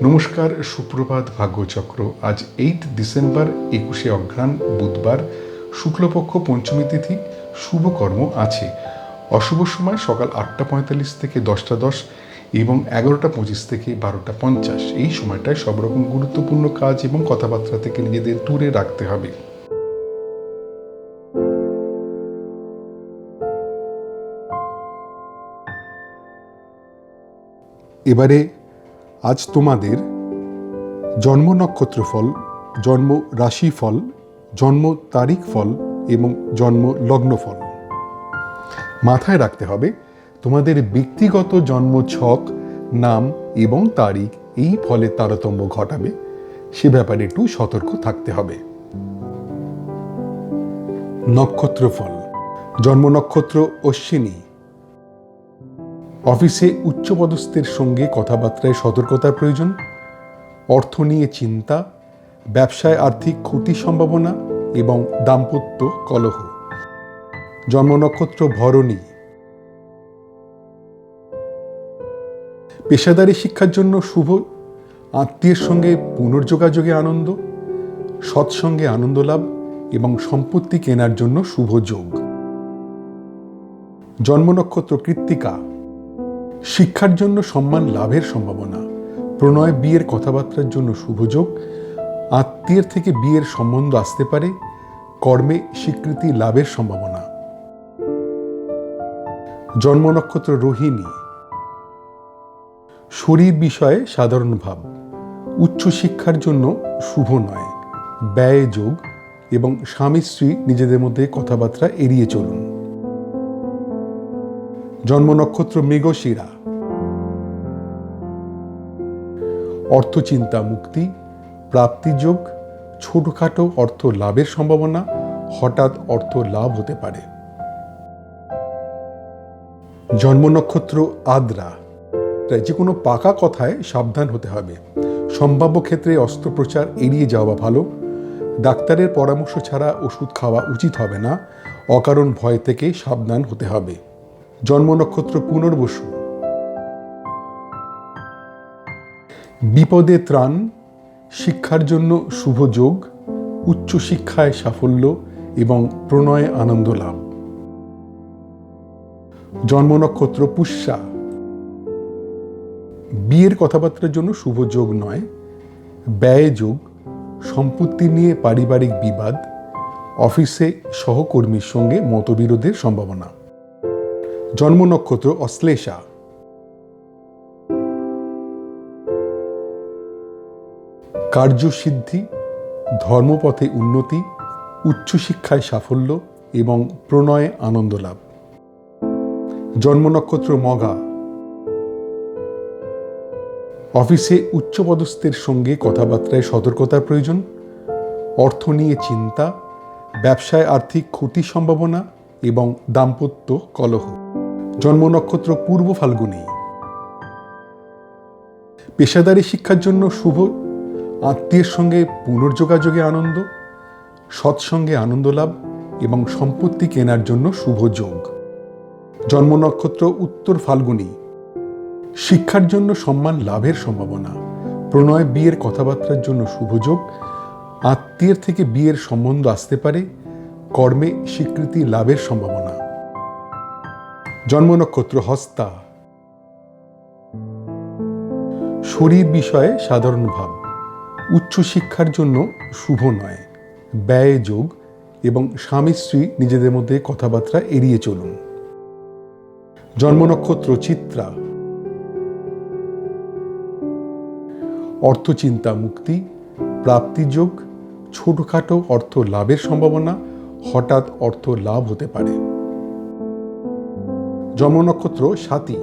নমস্কার, সুপ্রভাত, ভাগ্যচক্র। আজ 8 ডিসেম্বর, 21শে অঘ্রাণ, বুধবার, শুক্লপক্ষ পঞ্চমী তিথি। শুভকর্ম আছে। অশুভ সময় সকাল 8:45 থেকে 10:10 এবং 11:25 থেকে 12:50। এই সময়টায় সব রকম গুরুত্বপূর্ণ কাজ এবং কথাবার্তা থেকে নিজেদের দূরে রাখতে হবে। এবারে আজ তোমাদের জন্ম নক্ষত্র ফল, জন্ম রাশি ফল, জন্ম তারিখ ফল এবং জন্ম লগ্ন ফল। মাথায় রাখতে হবে তোমাদের ব্যক্তিগত জন্ম ছক, নাম এবং তারিখ এই ফলের তারতম্য ঘটাবে, সে ব্যাপারে একটু সতর্ক থাকতে হবে। নক্ষত্র ফল। জন্ম নক্ষত্র অশ্বিনী। অফিসে উচ্চপদস্থের সঙ্গে কথাবার্তায় সতর্কতার প্রয়োজন। অর্থ নিয়ে চিন্তা, ব্যবসায় আর্থিক ক্ষতির সম্ভাবনা এবং দাম্পত্য কলহ। জন্ম নক্ষত্র ভরণী। পেশাদারি শিক্ষার জন্য শুভ। আত্মীয়ের সঙ্গে পুনর্যোগাযোগে আনন্দ, সৎসঙ্গে আনন্দ লাভ এবং সম্পত্তি কেনার জন্য শুভ যোগ। জন্ম নক্ষত্র কৃত্তিকা। শিক্ষার জন্য সম্মান লাভের সম্ভাবনা, প্রণয় বিয়ের কথাবার্তার জন্য শুভযোগ, আত্মীয়ের থেকে বিয়ের সম্বন্ধ আসতে পারে, কর্মে স্বীকৃতি লাভের সম্ভাবনা। জন্ম নক্ষত্র রোহিণী। শরীর বিষয়ে সাধারণ ভাব, উচ্চশিক্ষার জন্য শুভ নয়, ব্যয় যোগ এবং স্বামী স্ত্রী নিজেদের মধ্যে কথাবার্তা এড়িয়ে চলুন। জন্ম নক্ষত্র মৃগশিরা। অর্থচিন্তা মুক্তি, প্রাপ্তিযোগ, ছোটখাটো অর্থ লাভের সম্ভাবনা, হঠাৎ অর্থ লাভ হতে পারে। জন্ম নক্ষত্র আদ্রা। যে কোনো পাকা কথায় সাবধান হতে হবে। সম্ভাব্য ক্ষেত্রে অস্ত্রোপচার এড়িয়ে যাওয়া ভালো। ডাক্তারের পরামর্শ ছাড়া ওষুধ খাওয়া উচিত হবে না। অকারণ ভয় থেকে সাবধান হতে হবে। জন্ম নক্ষত্র পুনর্বসু। বিপদে ত্রাণ, শিক্ষার জন্য শুভ যোগ, উচ্চশিক্ষায় সাফল্য এবং প্রণয়ে আনন্দ লাভ। জন্ম নক্ষত্র পুষ্যা। বিয়ের কথাবার্তার জন্য শুভ যোগ নয়, ব্যয় যোগ, সম্পত্তি নিয়ে পারিবারিক বিবাদ, অফিসে সহকর্মীর সঙ্গে মতবিরোধের সম্ভাবনা। জন্ম নক্ষত্র অশ্লেষা। কার্যসিদ্ধি, ধর্মপথে উন্নতি, উচ্চশিক্ষায় সাফল্য এবং প্রণয়ে আনন্দ লাভ। জন্ম নক্ষত্র মঘা। অফিসে উচ্চপদস্থের সঙ্গে কথাবার্তায় সতর্কতার প্রয়োজন। অর্থ নিয়ে চিন্তা, ব্যবসায় আর্থিক ক্ষতির সম্ভাবনা এবং দাম্পত্য কলহ। জন্ম নক্ষত্র পূর্ব ফাল্গুনী। পেশাদারি শিক্ষার জন্য শুভ। আত্মীয়ের সঙ্গে পুনর্যোগাযোগে আনন্দ, সৎসঙ্গে আনন্দ লাভ এবং সম্পত্তি কেনার জন্য শুভ যোগ। জন্ম নক্ষত্র উত্তর ফাল্গুনী। শিক্ষার জন্য সম্মান লাভের সম্ভাবনা, প্রণয় বিয়ের কথাবার্তার জন্য শুভ যোগ, আত্মীয়ের থেকে বিয়ের সম্বন্ধ আসতে পারে, কর্মে স্বীকৃতি লাভের সম্ভাবনা। জন্ম নক্ষত্র হস্তা। শরীর বিষয়ে সাধারণ ভাব, উচ্চশিক্ষার জন্য শুভ নয়, ব্যয় যোগ এবং স্বামী স্ত্রী নিজেদের মধ্যে কথাবার্তা এড়িয়ে চলুন। জন্ম নক্ষত্র চিত্রা। অর্থচিন্তা মুক্তি, প্রাপ্তিযোগ, ছোটখাটো অর্থ লাভের সম্ভাবনা, হঠাৎ অর্থ লাভ হতে পারে। জন্ম নক্ষত্র স্বাতী।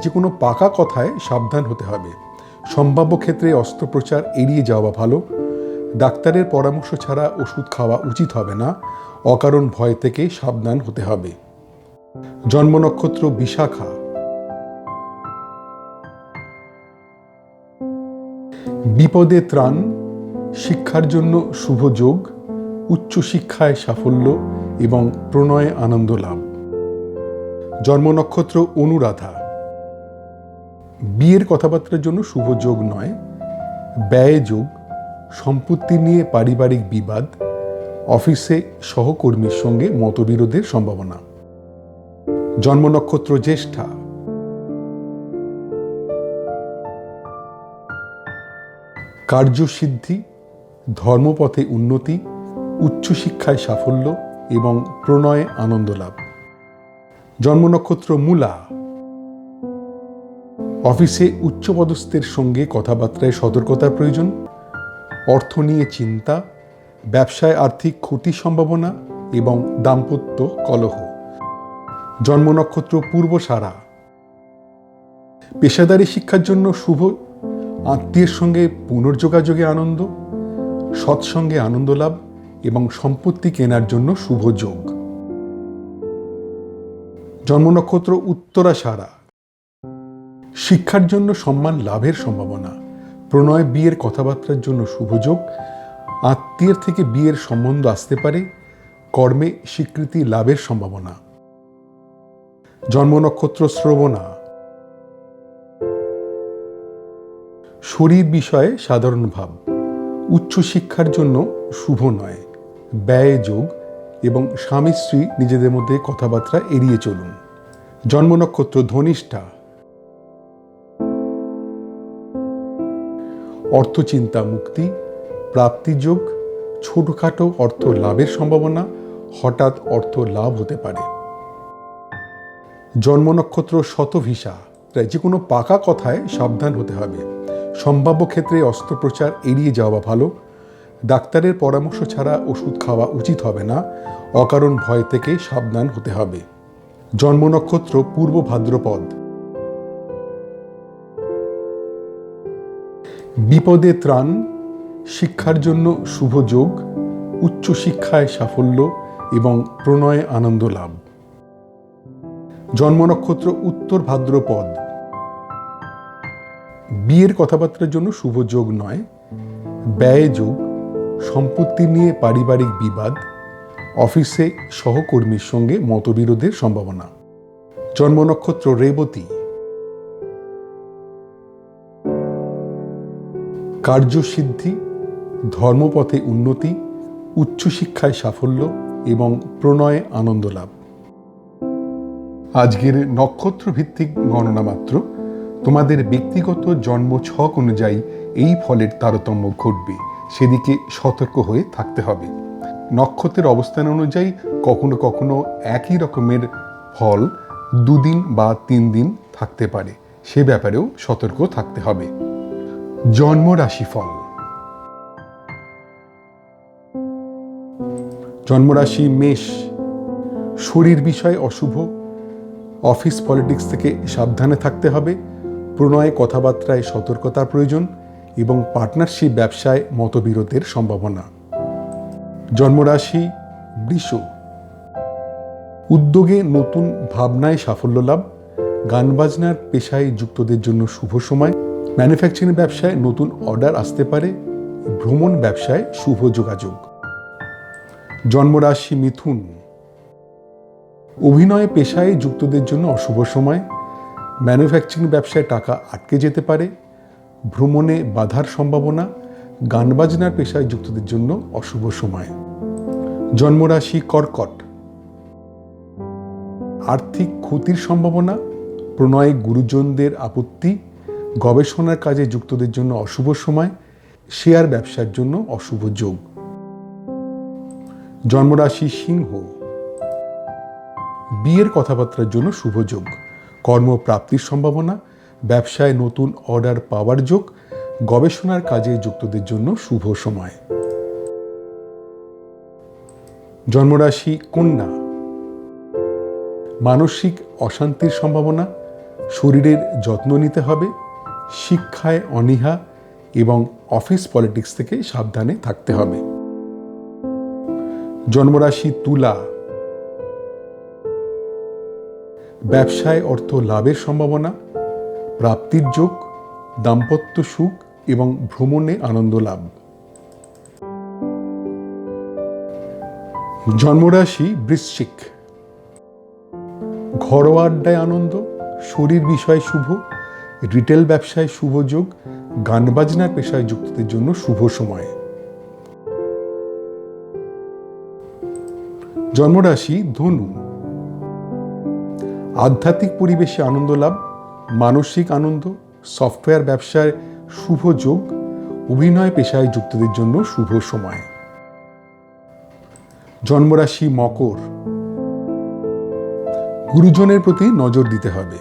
যে কোনো পাকা কথায় সাবধান হতে হবে। সম্ভাব্য ক্ষেত্রে অস্ত্রোপচার এড়িয়ে যাওয়া ভালো। ডাক্তারের পরামর্শ ছাড়া ওষুধ খাওয়া উচিত হবে না। অকারণ ভয় থেকে সাবধান হতে হবে। জন্ম নক্ষত্র বিশাখা। বিপদে ত্রাণ, শিক্ষার জন্য শুভ যোগ, উচ্চশিক্ষায় সাফল্য এবং প্রণয়ে আনন্দ লাভ। জন্ম নক্ষত্র অনুরাধা। বিয়ের কথাবার্তার জন্য শুভ যোগ নয়, ব্যয় যোগ, সম্পত্তি নিয়ে পারিবারিক বিবাদ, অফিসে সহকর্মীর সঙ্গে মতবিরোধের সম্ভাবনা। জন্ম নক্ষত্র জ্যেষ্ঠা। কার্যসিদ্ধি, ধর্মপথে উন্নতি, উচ্চশিক্ষায় সাফল্য এবং প্রণয়ে আনন্দ লাভ। জন্ম নক্ষত্র মূলা। অফিসে উচ্চপদস্থের সঙ্গে কথাবার্তায় সতর্কতার প্রয়োজন, অর্থ নিয়ে চিন্তা, ব্যবসায় আর্থিক ক্ষতির সম্ভাবনা এবং দাম্পত্য কলহ। জন্ম নক্ষত্র পূর্বসারা। পেশাদারী শিক্ষার জন্য শুভ, আত্মীয়ের সঙ্গে পুনর্যোগাযোগে আনন্দ, সৎসঙ্গে আনন্দ লাভ এবং সম্পত্তি কেনার জন্য শুভ যোগ। জন্ম নক্ষত্র উত্তরাষাঢ়া। শিক্ষার জন্য সম্মান লাভের সম্ভাবনা, প্রণয় বিয়ের কথাবার্তার জন্য শুভ যোগ, আত্মীয়ের থেকে বিয়ের সম্বন্ধ আসতে পারে, কর্মে স্বীকৃতি লাভের সম্ভাবনা। জন্ম নক্ষত্র শ্রবণা। শরীর বিষয়ে সাধারণ ভাব, উচ্চশিক্ষার জন্য শুভ নয়, ব্যয় যোগ এবং স্বামী স্ত্রী নিজেদের মধ্যে কথাবার্তা এড়িয়ে চলুন। জন্ম নক্ষত্র ধনিষ্ঠা। অর্থচিন্তা মুক্তি, প্রাপ্তিযোগ, ছোটখাটো অর্থ লাভের সম্ভাবনা, হঠাৎ অর্থ লাভ হতে পারে। জন্ম নক্ষত্র শতভিসা। তাই যে কোনো পাকা কথায় সাবধান হতে হবে। সম্ভাব্য ক্ষেত্রে অস্ত্রোপচার এড়িয়ে যাওয়া ভালো। ডাক্তারের পরামর্শ ছাড়া ওষুধ খাওয়া উচিত হবে না। অকারণ ভয় থেকে সাবধান হতে হবে। জন্ম নক্ষত্র পূর্ব ভাদ্রপদ। বিপদে ত্রাণ, শিক্ষার জন্য শুভ যোগ, উচ্চশিক্ষায় সাফল্য এবং প্রণয়ে আনন্দ লাভ। জন্ম নক্ষত্র উত্তর ভাদ্রপদ। বিয়ের কথাবার্তার জন্য শুভ যোগ নয়, ব্যয় যোগ, সম্পত্তি নিয়ে পারিবারিক বিবাদ, অফিসে সহকর্মীর সঙ্গে মতবিরোধের সম্ভাবনা। জন্ম নক্ষত্র রেবতী। কার্যসিদ্ধি, ধর্মপথে উন্নতি, উচ্চশিক্ষায় সাফল্য এবং প্রণয়ে আনন্দ লাভ। আজকের নক্ষত্র ভিত্তিক গণনা মাত্র। তোমাদের ব্যক্তিগত জন্ম ছক অনুযায়ী এই ফলের তারতম্য ঘটবে, সেদিকে সতর্ক হয়ে থাকতে হবে। নক্ষত্রের অবস্থান অনুযায়ী কখনো কখনো একই রকমের ফল 2 দিন বা 3 দিন থাকতে পারে, সে ব্যাপারেও সতর্ক থাকতে হবে। জন্ম রাশিফল। জন্মরাশি মেষ। শরীর বিষয়ে অশুভ, অফিস পলিটিক্স থেকে সাবধানে থাকতে হবে। প্রণয়ে কথাবার্তায় সতর্কতার প্রয়োজন এবং পার্টনারশিপ ব্যবসায় মতবিরোধের সম্ভাবনা। জন্মরাশি বৃষ। উদ্যোগে নতুন ভাবনায় সাফল্য লাভ, গান বাজনার পেশায় যুক্তদের জন্য শুভ সময়, ম্যানুফ্যাকচারিং ব্যবসায় নতুন অর্ডার আসতে পারে, ভ্রমণ ব্যবসায় শুভ যোগাযোগ। জন্মরাশি মিথুন। অভিনয় পেশায় যুক্তদের জন্য অশুভ সময়, ম্যানুফ্যাকচারিং ব্যবসায় টাকা আটকে যেতে পারে, ভ্রমণে বাধার সম্ভাবনা, গান বাজনার পেশায় যুক্তদের জন্য অশুভ সময়। জন্মরাশি কর্কট। আর্থিক ক্ষতির সম্ভাবনা, প্রণয়ে গুরুজনদের আপত্তি, গবেষণার কাজে যুক্তদের জন্য অশুভ সময়, শেয়ার ব্যবসার জন্য অশুভ যোগ। জন্মরাশি সিংহ। বিয়ের কথাবার্তার জন্য শুভ যোগ, কর্মপ্রাপ্তির সম্ভাবনা, ব্যবসায় নতুন অর্ডার পাওয়ার যোগ, গবেষণার কাজে যুক্তদের জন্য শুভ সময়। জন্মরাশি কন্যা। মানসিক অশান্তির সম্ভাবনা, শরীরের যত্ন নিতে হবে, শিক্ষায় অনীহা এবং অফিস পলিটিক্স থেকে সাবধানে থাকতে হবে। জন্মরাশি তুলা। ব্যবসায় অর্থ লাভের সম্ভাবনা, প্রাপ্তির যোগ, দাম্পত্য সুখ এবং ভ্রমণে আনন্দ লাভ। জন্মরাশি বৃশ্চিক। ঘরোয়া আড্ডায় আনন্দ, শরীর বিষয়ে শুভ, রিটেল ব্যবসায় শুভ যোগ, গান বাজনার পেশায় যুক্তদের জন্য শুভ সময়। জন্মরাশি ধনু। আধ্যাত্মিক পরিবেশে আনন্দ লাভ, মানসিক আনন্দ, সফটওয়্যার ব্যবসায় শুভ যোগ, অভিনয় পেশায় যুক্তদের জন্য শুভ সময়। জন্মরাশি মকর। গুরুজনের প্রতি নজর দিতে হবে,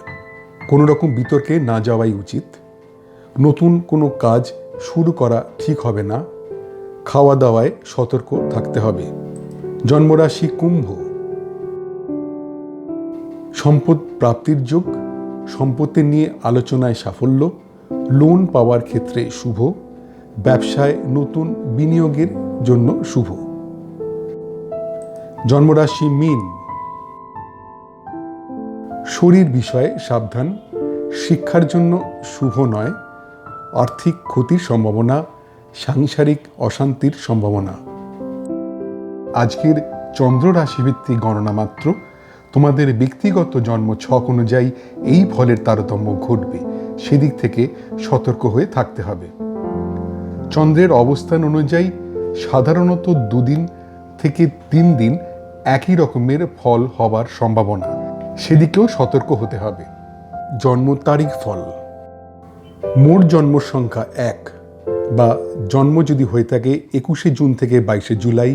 কোনো রকম বিতর্কে না যাওয়াই উচিত। নতুন কোনো কাজ শুরু করা ঠিক হবে না, খাওয়া দাওয়ায় সতর্ক থাকতে হবে। জন্মরাশি কুম্ভ। সম্পদ প্রাপ্তির যোগ, সম্পত্তি নিয়ে আলোচনায় সাফল্য, লোন পাওয়ার ক্ষেত্রে শুভ, ব্যবসায় নতুন বিনিয়োগের জন্য শুভ। জন্মরাশি মীন। শরীর বিষয়ে সাবধান, শিক্ষার জন্য শুভ নয়, আর্থিক ক্ষতির সম্ভাবনা, সাংসারিক অশান্তির সম্ভাবনা। আজকের চন্দ্র রাশিভিত্তিক গণনা মাত্র, তোমাদের ব্যক্তিগত জন্ম ছক অনুযায়ী এই ফলের তারতম্য ঘটবে, সেদিক থেকে সতর্ক হয়ে থাকতে হবে। চন্দ্রের অবস্থান অনুযায়ী সাধারণত 2 দিন থেকে 3 দিন একই রকমের ফল হবার সম্ভাবনা, সেদিকেও সতর্ক হতে হবে। জন্ম তারিখ ফল। মোট জন্ম সংখ্যা 1 বা জন্ম যদি হয়ে থাকে 21শে জুন থেকে 22শে জুলাই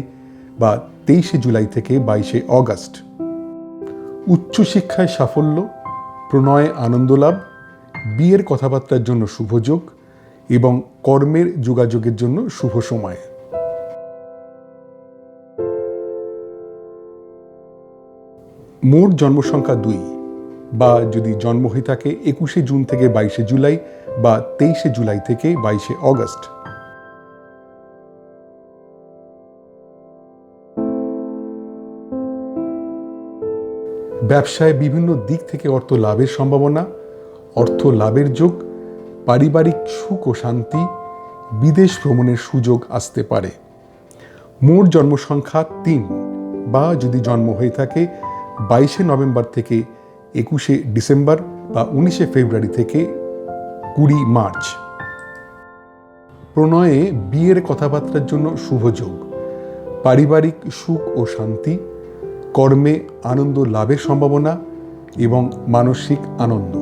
বা 23শে জুলাই থেকে 22শে অগাস্ট। উচ্চশিক্ষায় সাফল্য, প্রণয়ে আনন্দ লাভ, বিয়ের কথাবার্তার জন্য শুভ যোগ এবং কর্মের যোগাযোগের জন্য শুভ সময়। মোট জন্ম সংখ্যা 2 বা যদি জন্ম হয়ে থাকে 21শে জুন থেকে 22শে জুলাই বা 23শে জুলাই থেকে 22শে অগাস্ট। ব্যবসায় বিভিন্ন দিক থেকে অর্থ লাভের সম্ভাবনা, অর্থ লাভের যোগ, পারিবারিক সুখ ও শান্তি, বিদেশ ভ্রমণের সুযোগ আসতে পারে। মোট জন্ম সংখ্যা 3 বা যদি জন্ম হয়ে থাকে 22শে নভেম্বর থেকে 21শে ডিসেম্বর বা 19শে ফেব্রুয়ারি থেকে 20 মার্চ। প্রণয়ে বিয়ের কথাবার্তার জন্য শুভ যোগ, পারিবারিক সুখ ও শান্তি, কর্মে আনন্দ লাভের সম্ভাবনা এবং মানসিক আনন্দ।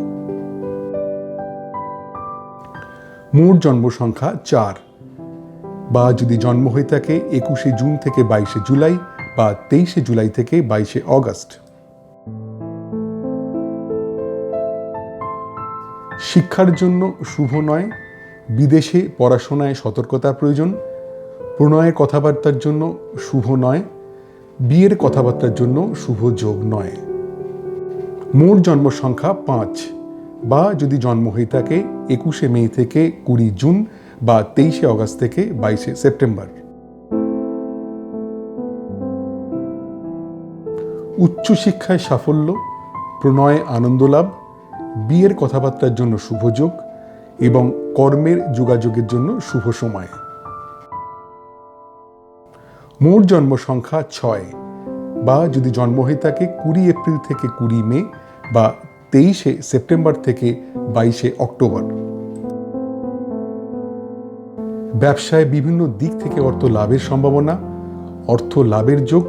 মোট জন্ম সংখ্যা 4 বা যদি জন্ম হয়ে থাকে 21শে জুন থেকে 22শে জুলাই বা 23শে জুলাই থেকে 22শে অগাস্ট। শিক্ষার জন্য শুভ নয়, বিদেশে পড়াশোনায় সতর্কতার প্রয়োজন। প্রণয়ের কথাবার্তার জন্য শুভ নয়, বিয়ের কথাবার্তার জন্য শুভ যোগ নয়। মোট জন্ম সংখ্যা 5 বা যদি জন্ম হয়ে থাকে 21শে মে থেকে 20 জুন বা 23শে অগাস্ট থেকে 22শে সেপ্টেম্বর। উচ্চশিক্ষায় সাফল্য, প্রণয়ে আনন্দ লাভ, বিয়ের কথাবার্তার জন্য শুভ যোগ এবং কর্মের যোগাযোগের জন্য শুভ সময়। মোট জন্ম সংখ্যা 6 বা যদি জন্ম হয়ে থাকে 20 এপ্রিল থেকে 20 মে বা 23শে সেপ্টেম্বর থেকে 22শে অক্টোবর। ব্যবসায় বিভিন্ন দিক থেকে অর্থ লাভের সম্ভাবনা, অর্থ লাভের যোগ,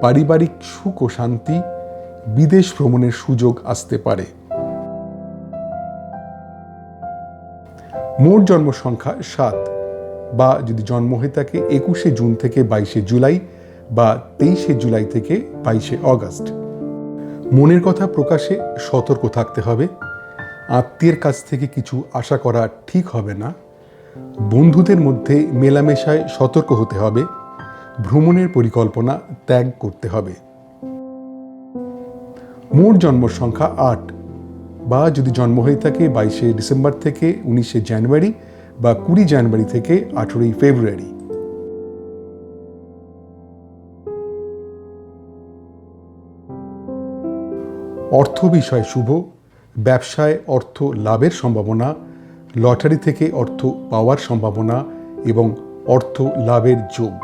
পারিবারিক সুখ ও শান্তি, বিদেশ ভ্রমণের সুযোগ আসতে পারে। মোট জন্ম সংখ্যা 7 বা যদি জন্ম হয়ে থাকে 21শে জুন থেকে 22শে জুলাই বা 23শে জুলাই থেকে 22শে অগাস্ট। মনের কথা প্রকাশে সতর্ক থাকতে হবে। আত্মীয়ের কাছ থেকে কিছু আশা করা ঠিক হবে না। বন্ধুদের মধ্যে মেলামেশায় সতর্ক হতে হবে। ভ্রমণের পরিকল্পনা ত্যাগ করতে হবে। মোট জন্ম সংখ্যা 8 বা যদি জন্ম হয়ে থাকে 22শে ডিসেম্বর থেকে 19শে জানুয়ারি বা 20 জানুয়ারি থেকে 18ই ফেব্রুয়ারি। অর্থ বিষয় শুভ, ব্যবসায় অর্থ লাভের সম্ভাবনা, লটারি থেকে অর্থ পাওয়ার সম্ভাবনা এবং অর্থ লাভের যোগ।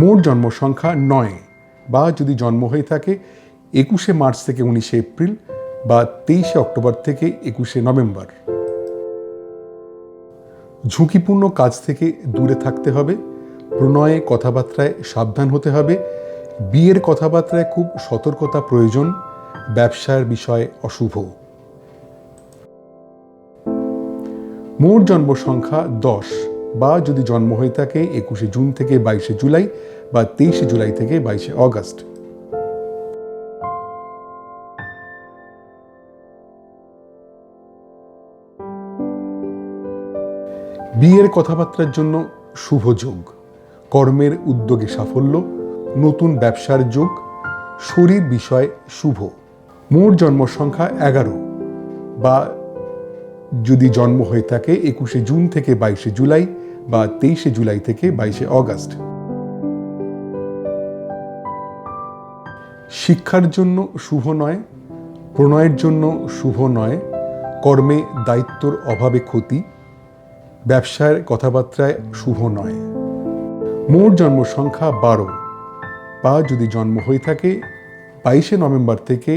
মোট জন্ম সংখ্যা 9 বা যদি জন্ম হয়ে থাকে 21শে মার্চ থেকে 19শে এপ্রিল বা 23শে অক্টোবর থেকে 21শে নভেম্বর। ঝুঁকিপূর্ণ কাজ থেকে দূরে থাকতে হবে, প্রণয়ে কথাবার্তায় সাবধান হতে হবে, বিয়ের কথাবার্তায় খুব সতর্কতা প্রয়োজন, ব্যবসার বিষয় অশুভ। মোট জন্ম সংখ্যা 10, বা যদি জন্ম হয়ে থাকে 21শে জুন থেকে 22শে জুলাই বা 23শে জুলাই থেকে 22শে অগস্ট। বিয়ের কথাবার্তার জন্য শুভ যোগ, কর্মের উদ্যোগে সাফল্য, নতুন ব্যবসার যোগ, শরীর বিষয় শুভ। মোট জন্ম সংখ্যা 11, বা যদি জন্ম হয়ে থাকে 21শে জুন থেকে 22শে জুলাই বা 23শে জুলাই থেকে 22শে অগস্ট। শিক্ষার জন্য শুভ নয়, প্রণয়ের জন্য শুভ নয়, কর্মে দায়িত্বর অভাবে ক্ষতি, ব্যবসার কথাবার্তায় শুভ নয়। মোট জন্ম সংখ্যা 12, বা যদি জন্ম হয়ে থাকে 22শে নভেম্বর থেকে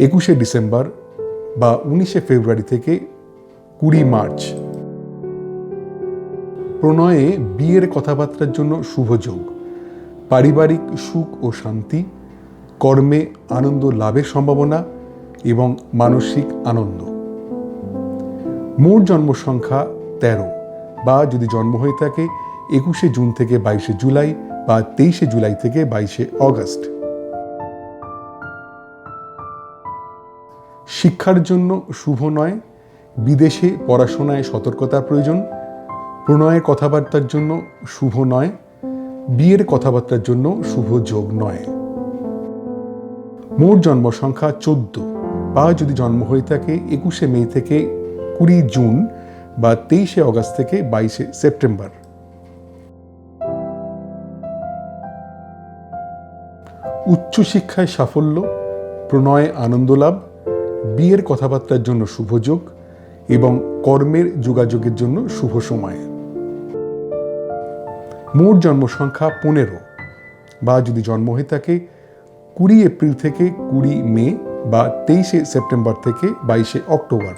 21শে ডিসেম্বর বা 19শে ফেব্রুয়ারি থেকে 20 মার্চ। প্রণয়ে বিয়ের কথাবার্তার জন্য শুভ যোগ, পারিবারিক সুখ ও শান্তি, কর্মে আনন্দ লাভের সম্ভাবনা এবং মানসিক আনন্দ। মোট জন্ম সংখ্যা 13, বা যদি জন্ম হয়ে থাকে 21শে জুন থেকে 22শে জুলাই বা 23শে জুলাই থেকে 22শে অগস্ট। শিক্ষার জন্য শুভ নয়, বিদেশে পড়াশোনায় সতর্কতার প্রয়োজন, প্রণয়ের কথাবার্তার জন্য শুভ নয়, বিয়ের কথাবার্তার জন্য শুভ যোগ নয়। মোট জন্ম সংখ্যা 14, বা যদি জন্ম হয়ে থাকে 21শে মে থেকে 20 জুন বা 23শে অগস্ট থেকে 22শে সেপ্টেম্বর। উচ্চশিক্ষায় সাফল্য, প্রণয়ে আনন্দ লাভ, বিয়ের কথাবার্তার জন্য শুভ যোগ এবং কর্মের যোগাযোগের জন্য শুভ সময়। মোট জন্ম সংখ্যা 15, বা যদি জন্ম হয়ে থাকে 20 এপ্রিল থেকে 20 মে বা 23শে সেপ্টেম্বর থেকে 22শে অক্টোবর।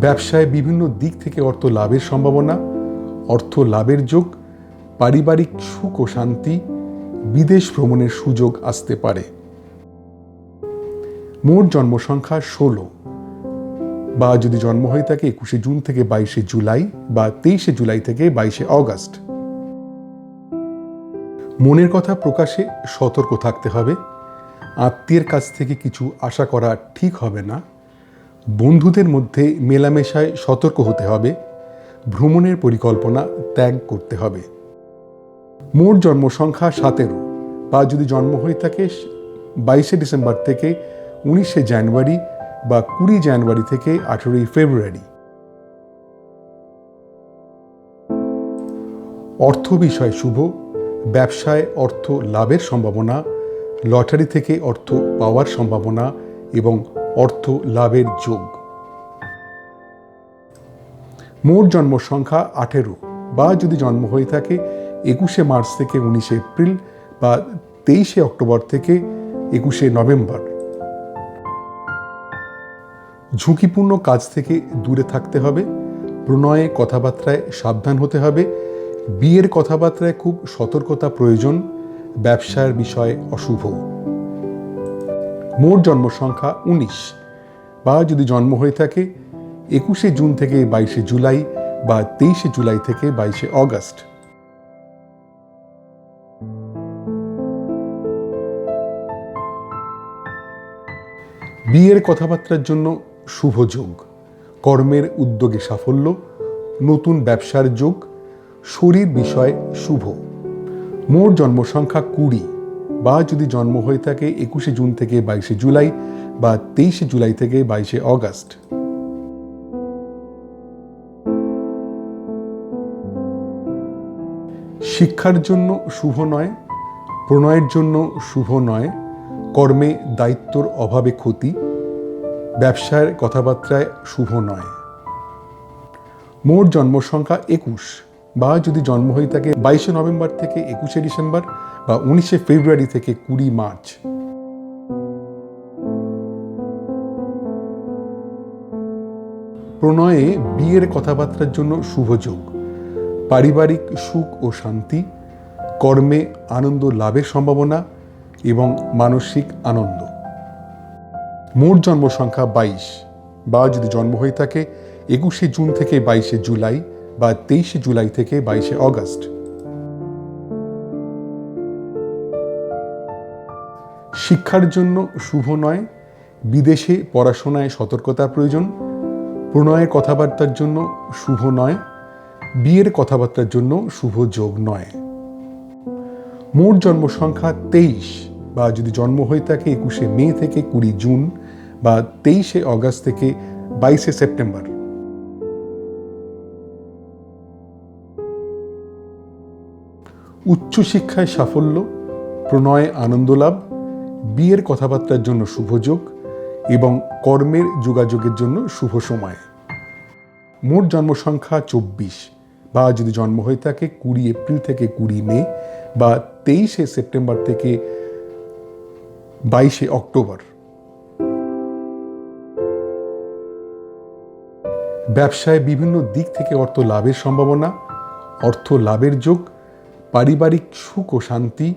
ব্যবসায় বিভিন্ন দিক থেকে অর্থ লাভের সম্ভাবনা, অর্থ লাভের যোগ, পারিবারিক সুখ ও শান্তি, বিদেশ ভ্রমণের সুযোগ আসতে পারে। মোট জন্ম সংখ্যা 16, বা যদি জন্ম হয়ে থাকে 21শে জুন থেকে 22শে জুলাই বা 23শে জুলাই থেকে 22শে অগস্ট। মনের কথা প্রকাশে সতর্ক থাকতে হবে, আত্মীয়ের কাছ থেকে কিছু আশা করা ঠিক হবে না, বন্ধুদের মধ্যে মেলামেশায় সতর্ক হতে হবে, ভ্রমণের পরিকল্পনা ত্যাগ করতে হবে। মোট জন্ম সংখ্যা 17, বা যদি জন্ম হয়ে থাকে 22শে ডিসেম্বর থেকে 19শে জানুয়ারি বা 20 জানুয়ারি থেকে 18 ফেব্রুয়ারি। অর্থ বিষয় শুভ, ব্যবসায় অর্থ লাভের সম্ভাবনা, লটারি থেকে অর্থ পাওয়ার সম্ভাবনা এবং অর্থ লাভের যোগ। মোট জন্ম সংখ্যা 18, বা যদি জন্ম হয়ে থাকে 21শে মার্চ থেকে 19শে এপ্রিল বা 23শে অক্টোবর থেকে 21শে নভেম্বর। ঝুঁকিপূর্ণ কাজ থেকে দূরে থাকতে হবে, প্রণয়ে কথাবার্তায় সাবধান হতে হবে, বিয়ের কথাবার্তায় খুব সতর্কতা প্রয়োজন, ব্যবসার বিষয় অশুভ। মোট জন্ম সংখ্যা 19, বা যদি জন্ম হয়ে থাকে 21শে জুন থেকে 22শে জুলাই বা 23শে জুলাই থেকে 22শে অগস্ট। বিয়ের কথাবার্তার জন্য শুভ যোগ, কর্মের উদ্যোগে সাফল্য, নতুন ব্যবসার যোগ, শরীর বিষয় শুভ। মোট জন্ম সংখ্যা 20, বা যদি জন্ম হয়ে থাকে 21শে জুন থেকে 22শে জুলাই বা 23শে জুলাই থেকে 22শে অগস্ট। শিক্ষার জন্য শুভ নয়, প্রণয়ের জন্য শুভ নয়, কর্মে দায়িত্বর অভাবে ক্ষতি, ব্যবসার কথাবার্তায় শুভ নয়। মোট জন্ম সংখ্যা 21, বা যদি জন্ম হয়ে থাকে 22শে নভেম্বর থেকে 21শে ডিসেম্বর বা 19শে ফেব্রুয়ারি থেকে 20 মার্চ। প্রণয়ে বিয়ের কথাবার্তার জন্য শুভ যোগ, পারিবারিক সুখ ও শান্তি, কর্মে আনন্দ লাভের সম্ভাবনা এবং মানসিক আনন্দ। মোট জন্ম সংখ্যা 22, বা যদি জন্ম হয়ে থাকে 21শে জুন থেকে 22শে জুলাই বা 23শে জুলাই থেকে 22শে অগস্ট। শিক্ষার জন্য শুভ নয়, বিদেশে পড়াশোনায় সতর্কতার প্রয়োজন। প্রণয়ের কথাবার্তার জন্য শুভ নয়, বিয়ের কথাবার্তার জন্য শুভ যোগ নয়। মোট জন্ম সংখ্যা 23, বা যদি জন্ম হয়ে থাকে 21শে মে থেকে 20 জুন বা 23শে অগস্ট থেকে 22শে সেপ্টেম্বর। উচ্চশিক্ষায় সাফল্য, প্রণয়ে আনন্দ লাভ, বিয়ের কথাবার্তার জন্য শুভ যোগ এবং কর্মের যোগাযোগের জন্য শুভ সময়। মোট জন্ম সংখ্যা 24, বা যদি জন্ম হয়ে থাকে 20 এপ্রিল থেকে 20 মে বা 23শে সেপ্টেম্বর থেকে 22শে অক্টোবর। ব্যবসায় বিভিন্ন দিক থেকে অর্থ লাভের সম্ভাবনা, অর্থ লাভের যোগ, পারিবারিক সুখ ও শান্তি,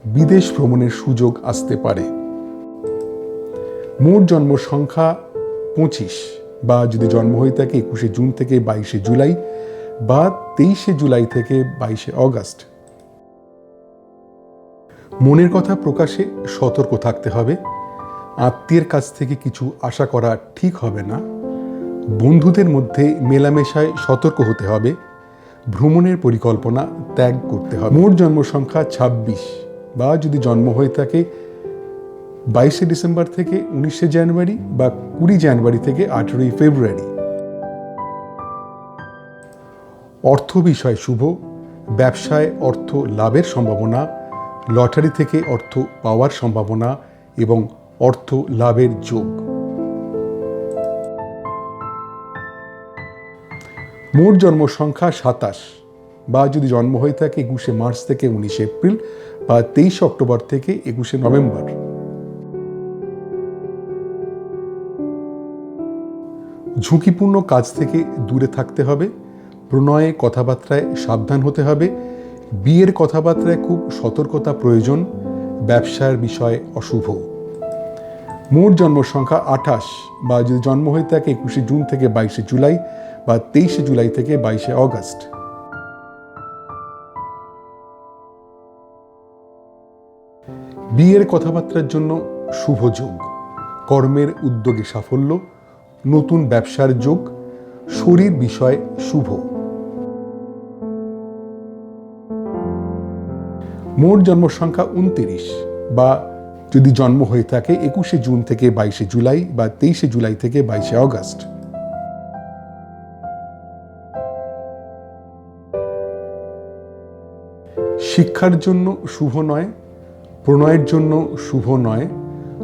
বিদেশ ভ্রমণের সুযোগ আসতে পারে। মোট জন্ম সংখ্যা 25, বা যদি জন্ম হয়ে থাকে 21শে জুন থেকে 22শে জুলাই বা 23শে জুলাই থেকে 22শে অগস্ট। মনের কথা প্রকাশে সতর্ক থাকতে হবে। আত্মীয়ের কাছ থেকে কিছু আশা করা ঠিক হবে না। বন্ধুদের মধ্যে মেলামেশায় সতর্ক হতে হবে। ভ্রমণের পরিকল্পনা ত্যাগ করতে হবে। মোট জন্ম সংখ্যা 26, বা যদি জন্ম হয়ে থাকে 22শে ডিসেম্বর থেকে 19শে জানুয়ারি বা 20 জানুয়ারি থেকে 18ই ফেব্রুয়ারি। অর্থ বিষয় শুভ, ব্যবসায় অর্থ লাভের সম্ভাবনা, লটারি থেকে অর্থ পাওয়ার সম্ভাবনা এবং অর্থ লাভের যোগ। মোট জন্ম সংখ্যা 27, বা যদি জন্ম হয়ে থাকে 21শে মার্চ থেকে 19শে এপ্রিল বা 23শে অক্টোবর থেকে 21শে নভেম্বর। ঝুঁকিপূর্ণ কাজ থেকে দূরে থাকতে হবে। প্রণয়ে কথাবার্তায় সাবধান হতে হবে। বিয়ের কথাবার্তায় খুব সতর্কতা প্রয়োজন। ব্যবসার বিষয় অশুভ। মোট জন্ম সংখ্যা 28, বা যদি জন্ম হয়ে থাকে 21শে জুন থেকে 22শে জুলাই বা 23শে জুলাই থেকে 22শে অগস্ট। বিয়ের কথাবার্তার জন্য শুভ যোগ, কর্মের উদ্যোগে সাফল্য, নতুন ব্যবসার যোগ, শরীর বিষয় শুভ। মোট জন্ম সংখ্যা 29, বা যদি জন্ম হয়ে থাকে 21শে জুন থেকে 22শে জুলাই বা 23শে জুলাই থেকে 22শে অগস্ট। শিক্ষার জন্য শুভ নয়, প্রণয়ের জন্য শুভ নয়,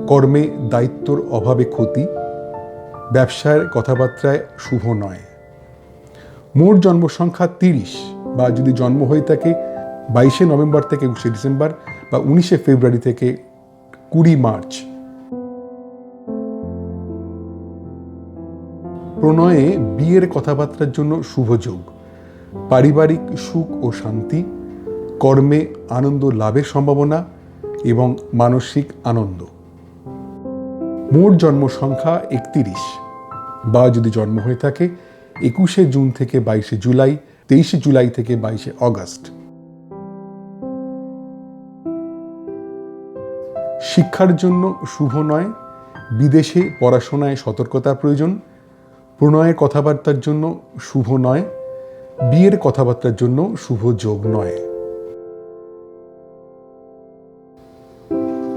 কর্মে দায়িত্বর অভাবে ক্ষতি, ব্যবসার কথাবার্তায় শুভ নয়। মোট জন্ম সংখ্যা 30, বা যদি জন্ম হয়ে থাকে 22শে নভেম্বর থেকে 21শে ডিসেম্বর বা 19শে ফেব্রুয়ারি থেকে 20 মার্চ। প্রণয়ে বিয়ের কথাবার্তার জন্য শুভ যোগ, পারিবারিক সুখ ও শান্তি, কর্মে আনন্দ লাভের সম্ভাবনা এবং মানসিক আনন্দ। মোট জন্ম সংখ্যা 31, বা যদি জন্ম হয়ে থাকে 21শে জুন থেকে 22শে জুলাই, 23শে জুলাই থেকে 22শে অগস্ট। শিক্ষার জন্য শুভ নয়, বিদেশে পড়াশোনায় সতর্কতার প্রয়োজন। প্রণয়ের কথাবার্তার জন্য শুভ নয়, বিয়ের কথাবার্তার জন্য শুভ যোগ নয়।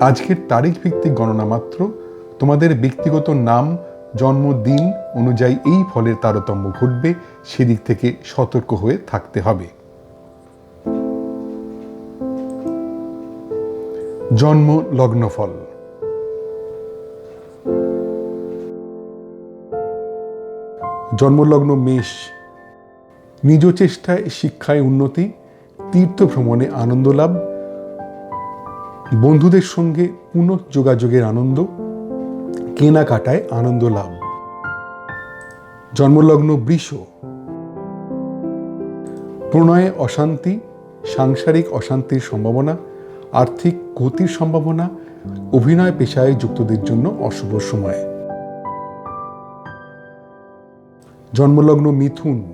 আজকের তারিখ ভিত্তিক গণনা মাত্র। তোমাদের ব্যক্তিগত নাম, জন্মদিন অনুযায়ী এই ফলের তারতম্য ঘটবে, সেদিক থেকে সতর্ক হয়ে থাকতে হবে। জন্ম লগ্নফল। জন্মলগ্ন মেষ। নিজ চেষ্টায় শিক্ষায় উন্নতি, তীর্থ ভ্রমণে আনন্দ লাভ, বন্ধুদের সঙ্গে পুনঃযোগাযোগের আনন্দ, কেনাকাটায় আনন্দ লাভ। জন্মলগ্ন বৃষ, প্রণয়ে অশান্তি, সাংসারিক অশান্তির সম্ভাবনা, আর্থিক ক্ষতির সম্ভাবনা, অভিনয় পেশায় যুক্তদের জন্য অশুভ সময়। জন্মলগ্ন মিথুন,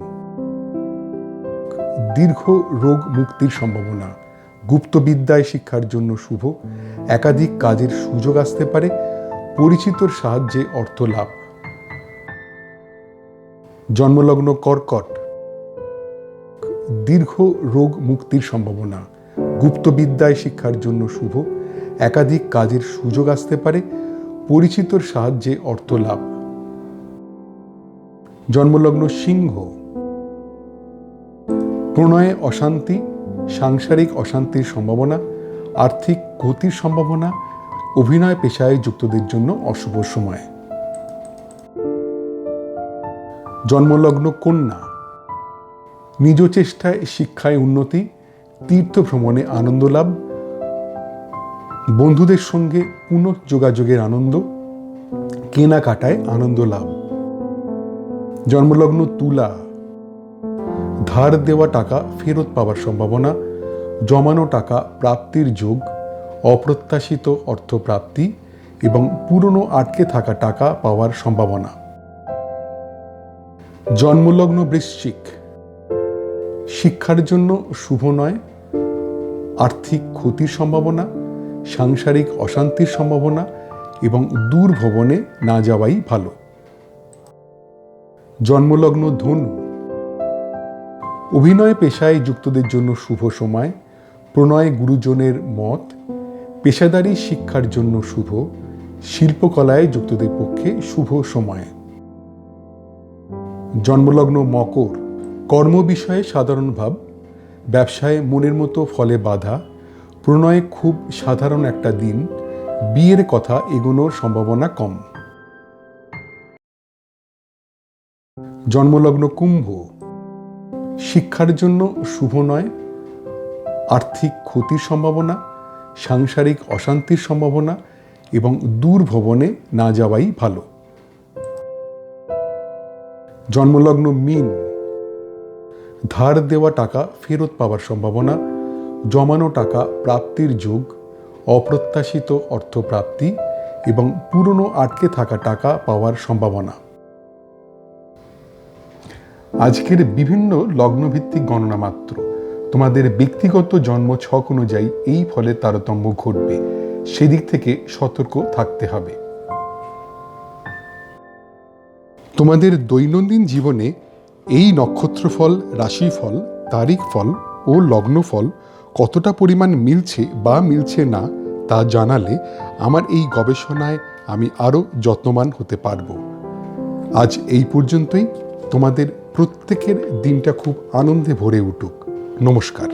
দীর্ঘ রোগ মুক্তির সম্ভাবনা, গুপ্তবিদ্যায় শিক্ষার জন্য শুভ, একাধিক কাজের সুযোগ আসতে পারে, পরিচিতর সাহায্যে অর্থ লাভ। জন্মলগ্ন কর্কট, দীর্ঘ রোগ মুক্তির সম্ভাবনা, গুপ্তবিদ্যায় শিক্ষার জন্য শুভ, একাধিক কাজের সুযোগ আসতে পারে, পরিচিতর সাহায্যে অর্থ লাভ। জন্মলগ্ন সিংহ, প্রণয়ে অশান্তি, সাংসারিক অশান্তির সম্ভাবনা, আর্থিক ক্ষতির সম্ভাবনা, অভিনয় পেশায় যুক্তদের জন্য অশুভ সময়। জন্মলগ্ন কন্যা, নিজ চেষ্টায় শিক্ষায় উন্নতি, তীর্থ ভ্রমণে আনন্দ লাভ, বন্ধুদের সঙ্গে পুনঃযোগাযোগের আনন্দ, কেনাকাটায় আনন্দ লাভ। জন্মলগ্ন তুলা, ধার দেওয়া টাকা ফেরত পাওয়ার সম্ভাবনা, জমানো টাকা প্রাপ্তির যোগ, অপ্রত্যাশিত অর্থপ্রাপ্তি এবং পুরনো আটকে থাকা টাকা পাওয়ার সম্ভাবনা। জন্মলগ্ন বৃশ্চিক, শিক্ষার জন্য শুভ নয়, আর্থিক ক্ষতির সম্ভাবনা, সাংসারিক অশান্তির সম্ভাবনা এবং দূর ভ্রমণে না যাওয়াই ভালো। জন্মলগ্ন ধনু, অভিনয় পেশায় যুক্তদের জন্য শুভ সময়, প্রণয় গুরুজনের মত, পেশাদারি শিক্ষার জন্য শুভ, শিল্পকলায় যুক্তদের পক্ষে শুভ সময়। জন্মলগ্ন মকর, কর্ম বিষয়ে সাধারণ ভাব, ব্যবসায় মনের মতো ফলে বাধা, প্রণয়ে খুব সাধারণ একটা দিন, বিয়ের কথা এগোনোর সম্ভাবনা কম। জন্মলগ্ন কুম্ভ, শিক্ষার জন্য শুভ নয়, আর্থিক ক্ষতির সম্ভাবনা, সাংসারিক অশান্তির সম্ভাবনা এবং দূর ভ্রমণে না যাওয়াই ভালো। জন্মলগ্ন মীন, ধার দেওয়া টাকা ফেরত পাওয়ার সম্ভাবনা, জমানো টাকা প্রাপ্তির যোগ, অপ্রত্যাশিত অর্থপ্রাপ্তি এবং পুরনো আটকে থাকা টাকা পাওয়ার সম্ভাবনা। আজকের বিভিন্ন লগ্নভিত্তিক গণনা মাত্র, তোমাদের ব্যক্তিগত জন্ম ছক অনুযায়ী এই ফলের তারতম্য ঘটবে, সেদিক থেকে সতর্ক থাকতে হবে। তোমাদের দৈনন্দিন জীবনে এই নক্ষত্রফল, রাশিফল, তারিখ ফল ও লগ্নফল কতটা পরিমাণ মিলছে বা মিলছে না তা জানালে আমার এই গবেষণায় আমি আরও যত্নবান হতে পারব। আজ এই পর্যন্তই। তোমাদের প্রত্যেকের দিনটা খুব আনন্দে ভরে উঠুক। নমস্কার।